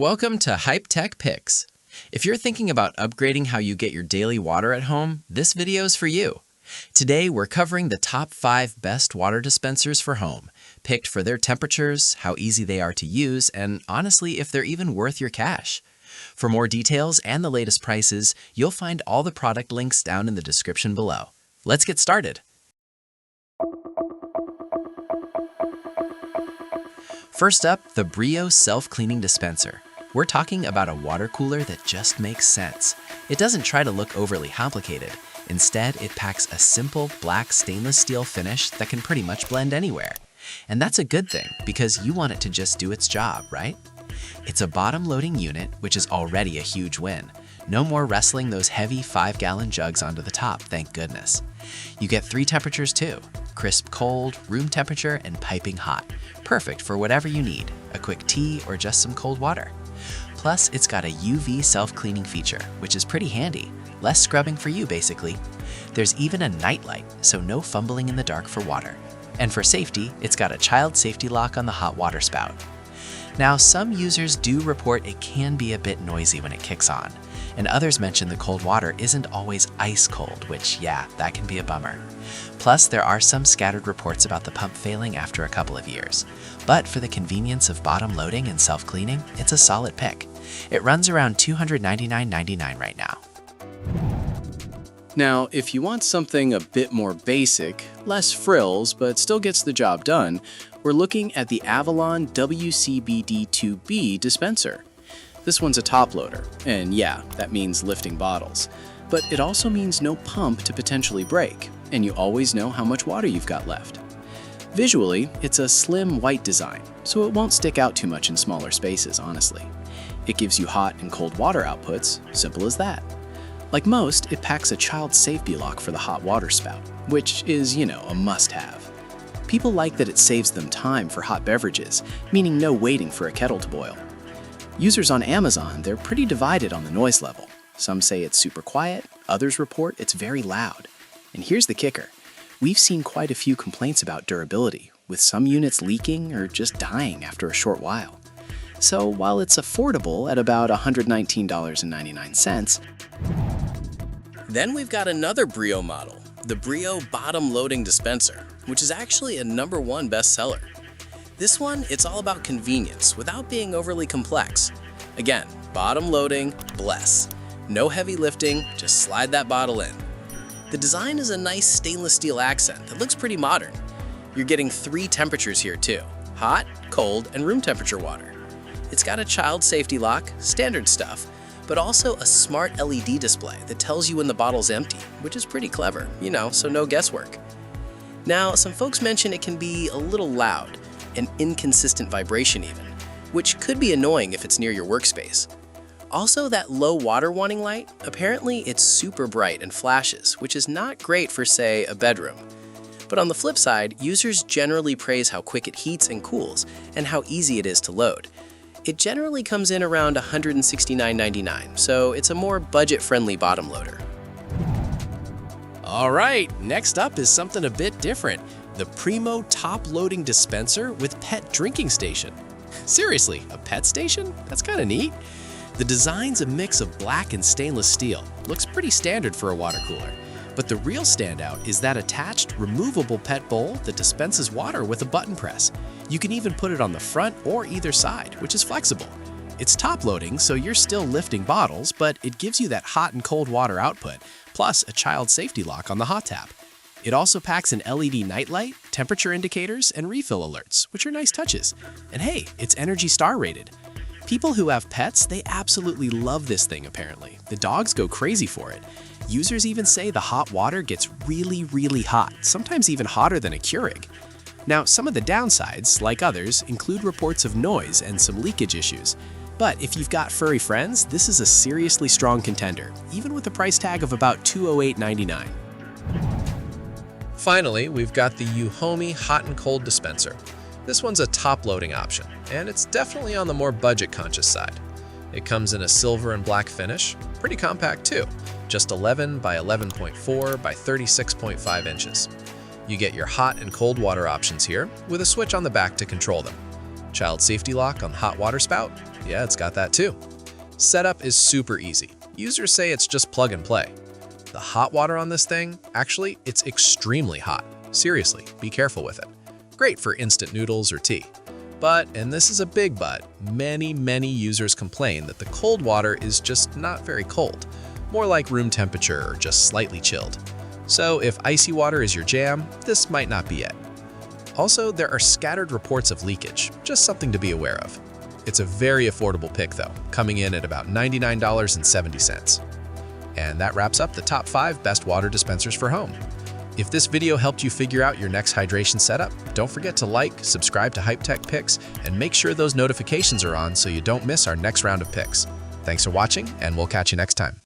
Welcome to Hype Tech Picks. If you're thinking about upgrading how you get your daily water at home, this video is for you. Today, we're covering the top 5 best water dispensers for home, picked for their temperatures, how easy they are to use, and honestly, if they're even worth your cash. For more details and the latest prices, you'll find all the product links down in the description below. Let's get started. First up, the Brio self-cleaning dispenser. We're talking about a water cooler that just makes sense. It doesn't try to look overly complicated. Instead, it packs a simple black stainless steel finish that can pretty much blend anywhere. And that's a good thing, because you want it to just do its job, right? It's a bottom-loading unit, which is already a huge win. No more wrestling those heavy 5-gallon jugs onto the top, thank goodness. You get 3 temperatures too: crisp cold, room temperature, and piping hot. Perfect for whatever you need, a quick tea or just some cold water. Plus, it's got a UV self-cleaning feature, which is pretty handy. Less scrubbing for you, basically. There's even a night light, so no fumbling in the dark for water. And for safety, it's got a child safety lock on the hot water spout. Now, some users do report it can be a bit noisy when it kicks on, and others mention the cold water isn't always ice cold, which, yeah, that can be a bummer. Plus, there are some scattered reports about the pump failing after a couple of years. But for the convenience of bottom loading and self-cleaning, it's a solid pick. It runs around $299.99 right now. Now, if you want something a bit more basic, less frills, but still gets the job done, we're looking at the Avalon WCBD2B dispenser. This one's a top loader, and yeah, that means lifting bottles. But it also means no pump to potentially break, and you always know how much water you've got left. Visually, it's a slim white design, so it won't stick out too much in smaller spaces, honestly. It gives you hot and cold water outputs, simple as that. Like most, it packs a child safety lock for the hot water spout, which is, a must-have. People like that it saves them time for hot beverages, meaning no waiting for a kettle to boil. Users on Amazon, they're pretty divided on the noise level. Some say it's super quiet, others report it's very loud. And here's the kicker. We've seen quite a few complaints about durability, with some units leaking or just dying after a short while. So while it's affordable at about $119.99, then we've got another Brio model, the Brio bottom loading dispenser, which is actually a #1 bestseller. This one, it's all about convenience without being overly complex. Again, bottom loading, bless. No heavy lifting, just slide that bottle in. The design is a nice stainless steel accent that looks pretty modern. You're getting 3 temperatures here too: hot, cold, and room temperature water. It's got a child safety lock, standard stuff, but also a smart LED display that tells you when the bottle's empty, which is pretty clever, so no guesswork. Now, some folks mention it can be a little loud, an inconsistent vibration even, which could be annoying if it's near your workspace. Also, that low water warning light, apparently it's super bright and flashes, which is not great for, say, a bedroom. But on the flip side, users generally praise how quick it heats and cools, and how easy it is to load. It generally comes in around $169.99, so it's a more budget-friendly bottom loader. All right, next up is something a bit different. The Primo top-loading dispenser with pet drinking station. Seriously, a pet station? That's kind of neat. The design's a mix of black and stainless steel. Looks pretty standard for a water cooler. But the real standout is that attached, removable pet bowl that dispenses water with a button press. You can even put it on the front or either side, which is flexible. It's top-loading, so you're still lifting bottles, but it gives you that hot and cold water output, plus a child safety lock on the hot tap. It also packs an LED nightlight, temperature indicators, and refill alerts, which are nice touches. And hey, it's Energy Star rated. People who have pets, they absolutely love this thing apparently. The dogs go crazy for it. Users even say the hot water gets really, really hot, sometimes even hotter than a Keurig. Now, some of the downsides, like others, include reports of noise and some leakage issues. But if you've got furry friends, this is a seriously strong contender, even with a price tag of about $208.99. Finally, we've got the Euhomy hot and cold dispenser. This one's a top-loading option, and it's definitely on the more budget-conscious side. It comes in a silver and black finish, pretty compact too, just 11 by 11.4 by 36.5 inches. You get your hot and cold water options here, with a switch on the back to control them. Child safety lock on the hot water spout? Yeah, it's got that too. Setup is super easy. Users say it's just plug and play. The hot water on this thing, actually, it's extremely hot. Seriously, be careful with it. Great for instant noodles or tea. But, and this is a big but, many users complain that the cold water is just not very cold, more like room temperature or just slightly chilled. So if icy water is your jam, this might not be it. Also, there are scattered reports of leakage, just something to be aware of. It's a very affordable pick though, coming in at about $99.70. And that wraps up the top 5 best water dispensers for home. If this video helped you figure out your next hydration setup, don't forget to like, subscribe to Hype Tech Picks, and make sure those notifications are on so you don't miss our next round of picks. Thanks for watching, and we'll catch you next time.